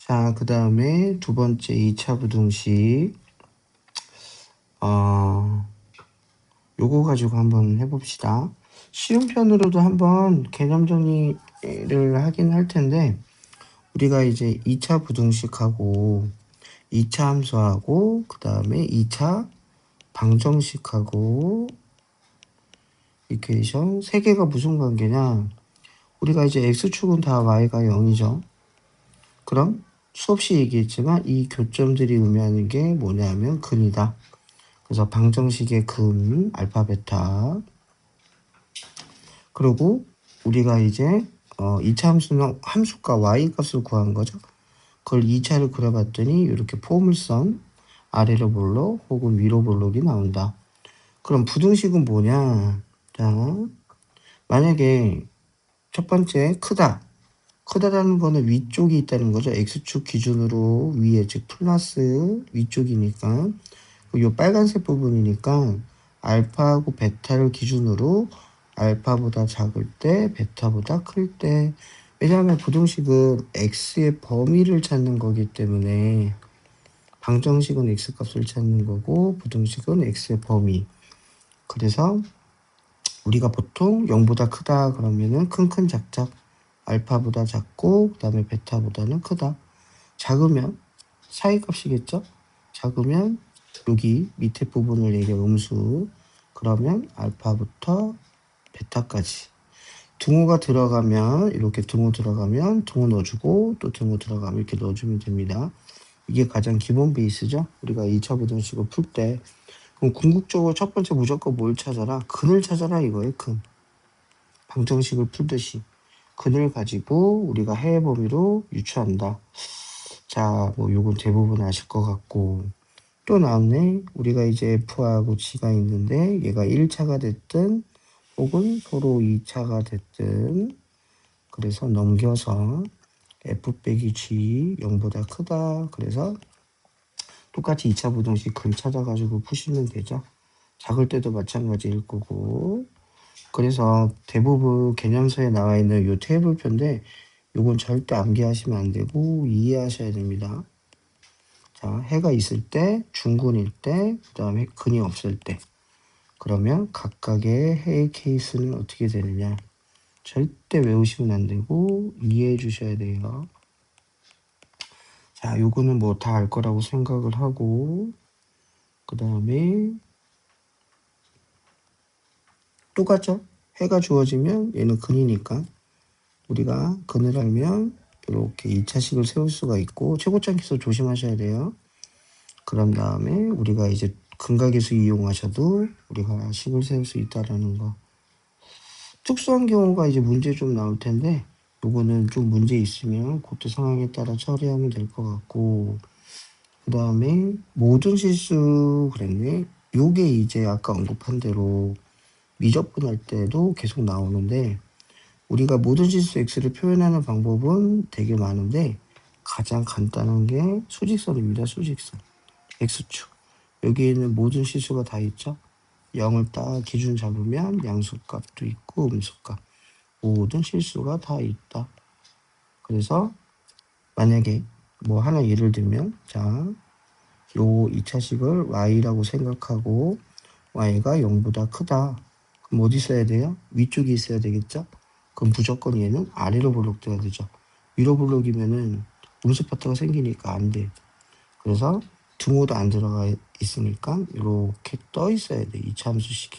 자, 그 다음에 두 번째 2차 부등식. 요거 가지고 한번 해봅시다. 쉬운 편으로도 한번 개념 정리를 하긴 할 텐데, 우리가 이제 2차 부등식하고 2차 함수하고 그 다음에 2차 방정식하고 이퀘이션 세 개가 무슨 관계냐? 우리가 이제 x축은 다 y가 0이죠. 그럼 수없이 얘기했지만 이 교점들이 의미하는 게 뭐냐면 근이다. 그래서 방정식의 근 알파 베타. 그리고 우리가 이제 2차 함수는 함수가 y 값을 구한 거죠. 그걸 2차를 그려봤더니 이렇게 포물선 아래로 볼록 혹은 위로 볼록이 나온다. 그럼 부등식은 뭐냐? 자, 만약에 첫 번째 크다. 크다라는 거는 위쪽이 있다는 거죠. x축 기준으로 위에 즉 플러스 위쪽이니까 요 빨간색 부분이니까 알파하고 베타를 기준으로 알파보다 작을 때 베타보다 클 때, 왜냐하면 부등식은 x의 범위를 찾는 거기 때문에 방정식은 x값을 찾는 거고 부등식은 x의 범위. 그래서 우리가 보통 0보다 크다 그러면은 큰 작작 알파보다 작고 그 다음에 베타보다는 크다. 작으면 사이값이겠죠. 작으면 여기 밑에 부분을 얘기해 음수. 그러면 알파부터 베타까지. 등호가 들어가면 이렇게 등호 들어가면 등호 넣어주고 또 등호 들어가면 이렇게 넣어주면 됩니다. 이게 가장 기본 베이스죠. 우리가 2차 부등식을 풀 때. 그럼 궁극적으로 첫 번째 무조건 뭘 찾아라? 근을 찾아라 이거예요. 근. 방정식을 풀듯이 근을 가지고 우리가 해외 범위로 유추한다. 자, 뭐 요건 대부분 아실 것 같고 또 나왔네. 우리가 이제 F하고 G가 있는데 얘가 1차가 됐든 혹은 서로 2차가 됐든 그래서 넘겨서 F 빼기 G 0보다 크다. 그래서 똑같이 2차 부등식 근 찾아가지고 푸시면 되죠. 작을 때도 마찬가지일 거고. 그래서 대부분 개념서에 나와 있는 요 테이블표인데 요건 절대 암기하시면 안 되고 이해하셔야 됩니다. 자, 해가 있을 때, 중근일 때, 그 다음에 근이 없을 때. 그러면 각각의 해의 케이스는 어떻게 되느냐. 절대 외우시면 안 되고 이해해 주셔야 돼요. 자, 요거는 뭐 다 알 거라고 생각을 하고 그 다음에 똑같죠? 해가 주어지면 얘는 근이니까 우리가 근을 알면 이렇게 2차식을 세울 수가 있고 최고점기수 조심하셔야 돼요. 그런 다음에 우리가 이제 근각계수 이용하셔도 우리가 식을 세울 수 있다라는 거. 특수한 경우가 이제 문제 좀 나올 텐데 요거는 좀 문제 있으면 그때 상황에 따라 처리하면 될 것 같고 그 다음에 모든 실수 그랬네. 요게 이제 아까 언급한 대로 미적분할 때도 계속 나오는데 우리가 모든 실수 x를 표현하는 방법은 되게 많은데 가장 간단한 게 수직선입니다. 수직선. x축. 여기에는 모든 실수가 다 있죠. 0을 딱 기준 잡으면 양수값도 있고 음수값. 모든 실수가 다 있다. 그래서 만약에 뭐 하나 예를 들면 자, 요 2차식을 y라고 생각하고 y가 0보다 크다. 그럼 어디 있어야 돼요? 위쪽에 있어야 되겠죠? 그럼 무조건 얘는 아래로 볼록돼야 되죠. 위로 볼록이면은 음수 파트가 생기니까 안 돼. 그래서 등호도 안 들어가 있으니까 이렇게 떠 있어야 돼. 2차 함수식이.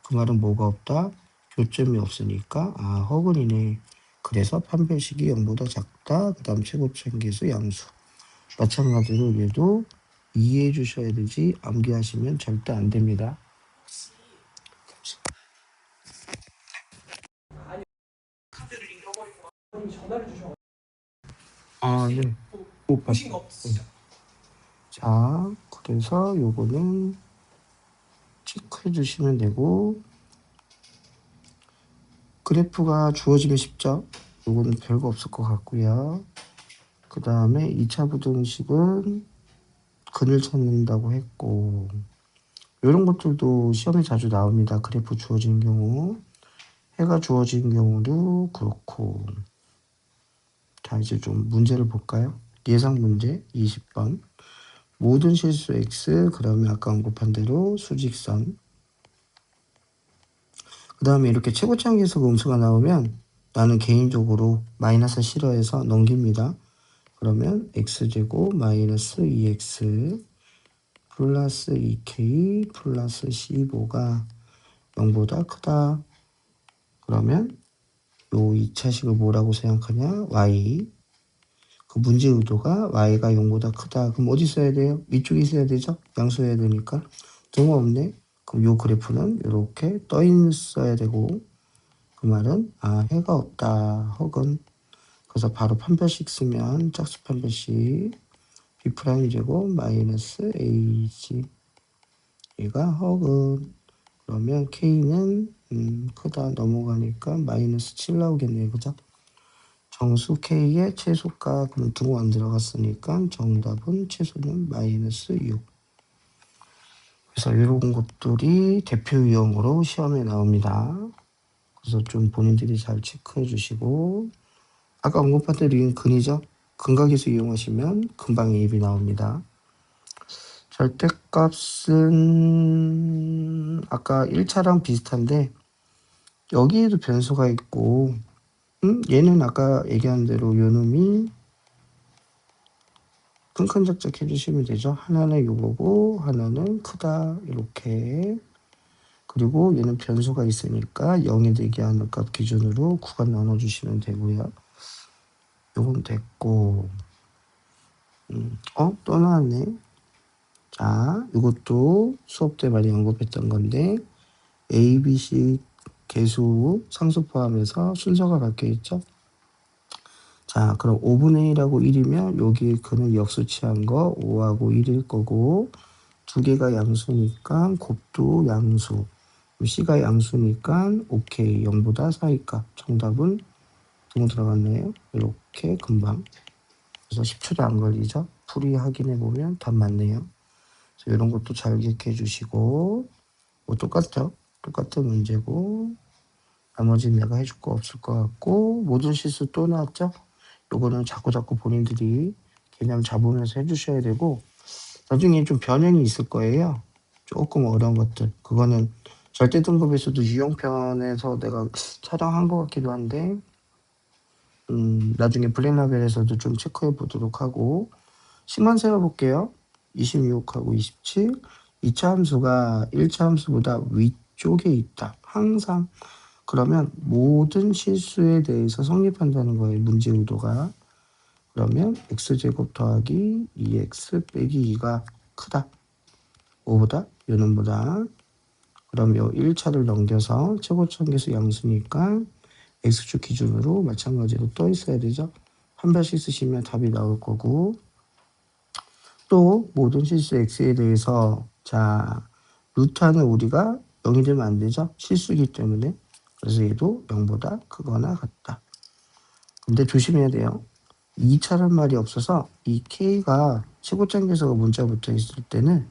그 말은 뭐가 없다? 교점이 없으니까 허근이네. 그래서 판별식이 0보다 작다. 그 다음 최고점계수 양수. 마찬가지로 얘도 이해해 주셔야 되지 암기하시면 절대 안 됩니다. 네. 못 봤어. 자, 그래서 요거는 체크해 주시면 되고 그래프가 주어지면 쉽죠? 요거는 별거 없을 것 같고요. 그 다음에 2차 부등식은 근을 찾는다고 했고 이런 것들도 시험에 자주 나옵니다. 그래프 주어진 경우 해가 주어진 경우도 그렇고 자 이제 좀 문제를 볼까요? 예상 문제 20번. 모든 실수 x, 그러면 아까 언급한 대로 수직선. 그 다음에 이렇게 최고차항 계속 음수가 나오면 나는 개인적으로 마이너스 싫어해서 넘깁니다. 그러면 x제곱 마이너스 2x 플러스 2k 플러스 15가 0보다 크다. 그러면 요 2차식을 뭐라고 생각하냐? y. 그 문제 의도가 y가 0보다 크다. 그럼 어디 써야 돼요? 위쪽에 써야 되죠? 양수해야 되니까. 등호없네. 그럼 요 그래프는 이렇게 떠 있어야 되고, 그 말은 해가 없다. 혹은 그래서 바로 판별식 쓰면 짝수 판별식 b' 제곱 마이너스 ag, 얘가 혹은, 그러면 k는 크다 넘어가니까 마이너스 7 나오겠네요. 그죠? 정수 k의 최소가, 그럼 등호 안 들어갔으니까 정답은 최소는 마이너스 6. 그래서 이런 것들이 대표 유형으로 시험에 나옵니다. 그래서 좀 본인들이 잘 체크해 주시고, 아까 언급한 대로 이건 근이죠. 근각에서 이용하시면 금방 A입이 나옵니다. 절대값은 아까 1차랑 비슷한데 여기에도 변수가 있고, 얘는 아까 얘기한 대로 요놈이 끈끈적적 해주시면 되죠. 하나는 요거고 하나는 크다 이렇게. 그리고 얘는 변수가 있으니까 0에 되게 하는 값 기준으로 구간 나눠주시면 되고요. 요건 됐고, 또 나왔네. 자, 이것도 수업 때 많이 언급했던 건데 A, B, C 개수 상수 포함해서 순서가 바뀌어 있죠. 자, 그럼 5분의 1하고 1이면 여기 그는 역수치한 거 5하고 1일 거고, 두 개가 양수니까 곱도 양수, C가 양수니까 오케이 0보다 사이값. 정답은 너무 들어갔네요. 이렇게 금방. 그래서 10초도 안 걸리죠. 풀이 확인해 보면 답 맞네요. 그래서 이런 것도 잘 기억해 주시고, 뭐 똑같죠? 똑같은 문제고, 나머지는 내가 해줄 거 없을 것 같고, 모든 실수 또 나왔죠? 요거는 자꾸 본인들이 개념 잡으면서 해주셔야 되고, 나중에 좀 변형이 있을 거예요. 조금 어려운 것들. 그거는 절대 등급에서도 유형편에서 내가 촬영한 것 같기도 한데, 나중에 블랙라벨에서도 좀 체크해 보도록 하고, 식만 세워볼게요. 26하고 27. 2차 함수가 1차 함수보다 위쪽에 있다. 항상. 그러면 모든 실수에 대해서 성립한다는 거예요. 문제 의도가. 그러면 x제곱 더하기 2x 빼기 2가 크다. 5보다? 요놈보다. 그럼 요 1차를 넘겨서 최고차항계수 양수니까 x축 기준으로 마찬가지로 떠 있어야 되죠. 한 발씩 쓰시면 답이 나올 거고, 또 모든 실수 x에 대해서 자 루트하는 우리가 0이 되면 안 되죠. 실수이기 때문에. 그래서 얘도 0보다 크거나 같다. 근데 조심해야 돼요. 2차란 말이 없어서 이 k가 최고점 계수가 문자 붙어 있을 때는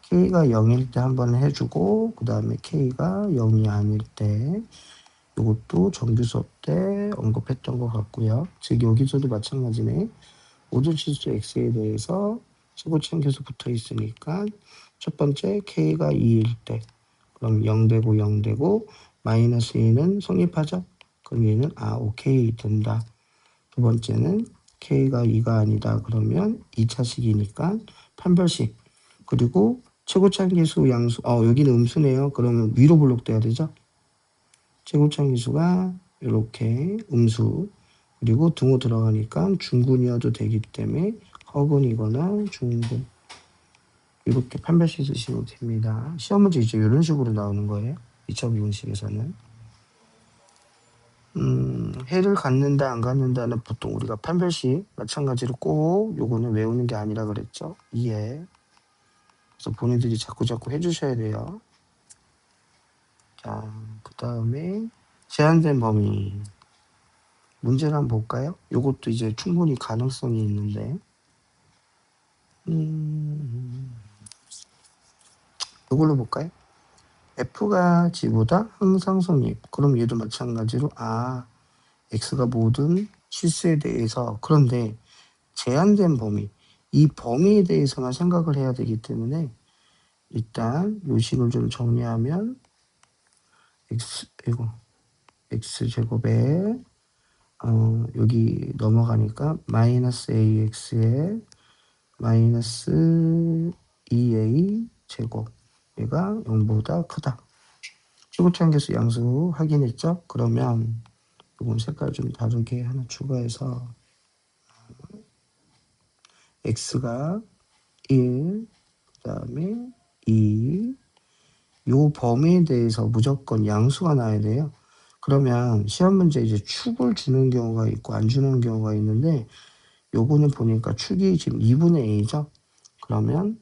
k가 0일 때 한번 해주고, 그 다음에 k가 0이 아닐 때, 이것도 정규 수업 때 언급했던 것 같고요. 즉 여기서도 마찬가지네. 모든 실수 x에 대해서 최고점 계수 붙어 있으니까 첫 번째 k가 2일 때, 그럼 0 되고 0 되고 마이너스 2는 성립하죠. 그럼 얘는 오케이 된다. 두 번째는 k가 2가 아니다. 그러면 2차식이니까 판별식. 그리고 최고차항 계수 양수, 여기는 음수네요. 그러면 위로 블록돼야 되죠. 최고차항 계수가 이렇게 음수. 그리고 등호 들어가니까 중군이어도 되기 때문에 허근이거나 중군. 이렇게 판별식 쓰시면 됩니다. 시험 문제 이제 이런 식으로 나오는 거예요. 2차 미분식에서는. 해를 갖는다 안 갖는다는 보통 우리가 판별식 마찬가지로 꼭 요거는 외우는 게 아니라 그랬죠. 이해. 그래서 본인들이 자꾸 해주셔야 돼요. 자, 그 다음에 제한된 범위 문제를 한번 볼까요? 요것도 이제 충분히 가능성이 있는데, 요걸로 볼까요? F가 G보다 항상 성립. 그럼 얘도 마찬가지로 x가 모든 실수에 대해서. 그런데 제한된 범위, 이 범위에 대해서만 생각을 해야 되기 때문에 일단 요 식을 좀 정리하면 x제곱에 여기 넘어가니까 마이너스 ax에 마이너스 2a 제곱, 얘가 0보다 크다. 최고차항계수 양수 확인했죠? 그러면 이건 색깔 좀 다르게 하나 추가해서 x가 1, 그 다음에 2, 요 범위에 대해서 무조건 양수가 나와야 돼요. 그러면 시험 문제 이제 축을 주는 경우가 있고 안 주는 경우가 있는데, 요거는 보니까 축이 지금 2분의 a죠. 그러면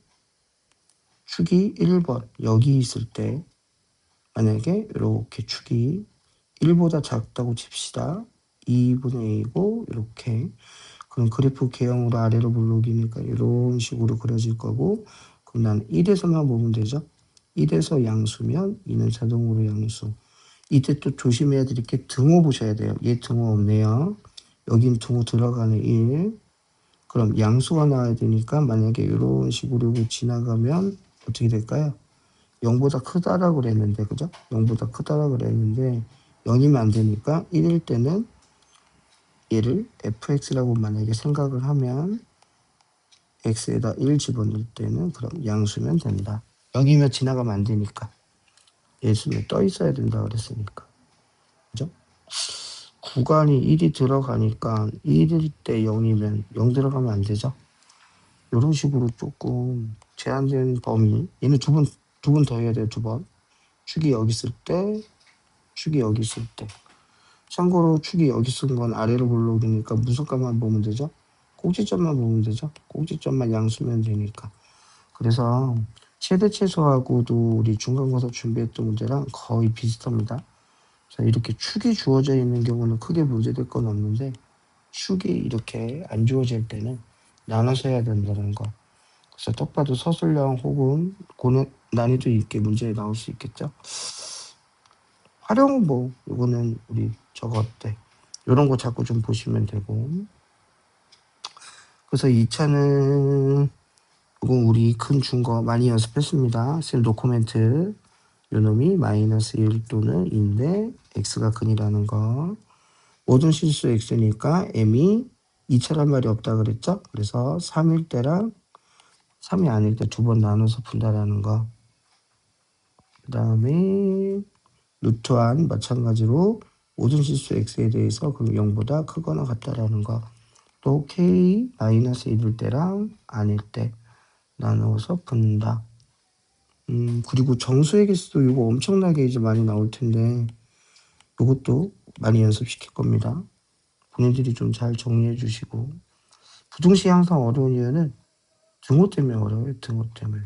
축이 1번 여기 있을 때 만약에 이렇게 축이 1보다 작다고 칩시다. 2분의 a고 이렇게, 그럼 그래프 개형으로 아래로 블록이니까 이런 식으로 그려질 거고, 그럼 난 1에서만 보면 되죠. 1에서 양수면 2는 자동으로 양수. 이때 또 조심해야 될 게 등호 보셔야 돼요. 얘 등호 없네요. 여긴 등호 들어가는 1. 그럼 양수가 나와야 되니까 만약에 이런 식으로 지나가면 어떻게 될까요? 0보다 크다라고 그랬는데, 그죠? 0보다 크다라고 그랬는데 0이면 안 되니까 1일 때는 얘를 fx라고 만약에 생각을 하면 x에다 1 집어넣을 때는 그럼 양수면 된다. 0이면 지나가면 안 되니까. 예수면 떠 있어야 된다 그랬으니까. 그죠? 구간이 1이 들어가니까 1일 때 0이면 0 들어가면 안 되죠? 이런 식으로 조금 제한된 범위, 얘는 두 번 더 해야 돼요. 2번. 축이 여기 있을 때, 축이 여기 있을 때. 참고로 축이 여기 쓴 건 아래로 블록이니까 무슨 값만 보면 되죠? 꼭지점만 보면 되죠? 꼭지점만 양수면 되니까. 그래서 최대 최소하고도 우리 중간고사 준비했던 문제랑 거의 비슷합니다. 자, 이렇게 축이 주어져 있는 경우는 크게 문제될 건 없는데, 축이 이렇게 안 주어질 때는 나눠서 해야 된다는 거. 그래서 딱 봐도 서술형 혹은 난이도 있게 문제에 나올 수 있겠죠. 활용은 뭐 이거는 우리 저거 어때, 이런 거 자꾸 좀 보시면 되고. 그래서 2차는 이건 우리 큰 준 거 많이 연습했습니다. 쌤 노코멘트. 요놈이 마이너스 1 또는 2인데 x가 근이라는 거. 모든 실수 x니까 m이 2차란 말이 없다 그랬죠. 그래서 3일 때랑 3이 아닐 때 2번 나눠서 푼다라는 거. 그 다음에 루트한 마찬가지로 모든 실수 x에 대해서 그럼 0보다 크거나 같다라는 거. 또 k 마이너스 1일 때랑 아닐 때 나누어서 푼다. 그리고 정수의 개수도 이거 엄청나게 이제 많이 나올 텐데 이것도 많이 연습시킬 겁니다. 본인들이 좀 잘 정리해 주시고. 부등식이 항상 어려운 이유는 등호 때문에 어려워요. 등호 때문에.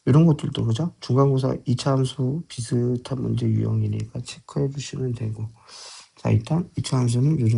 이런 것들도 그죠? 중간고사 2차 함수 비슷한 문제 유형이니까 체크해 주시면 되고. 자, 일단 2차 함수는 요즘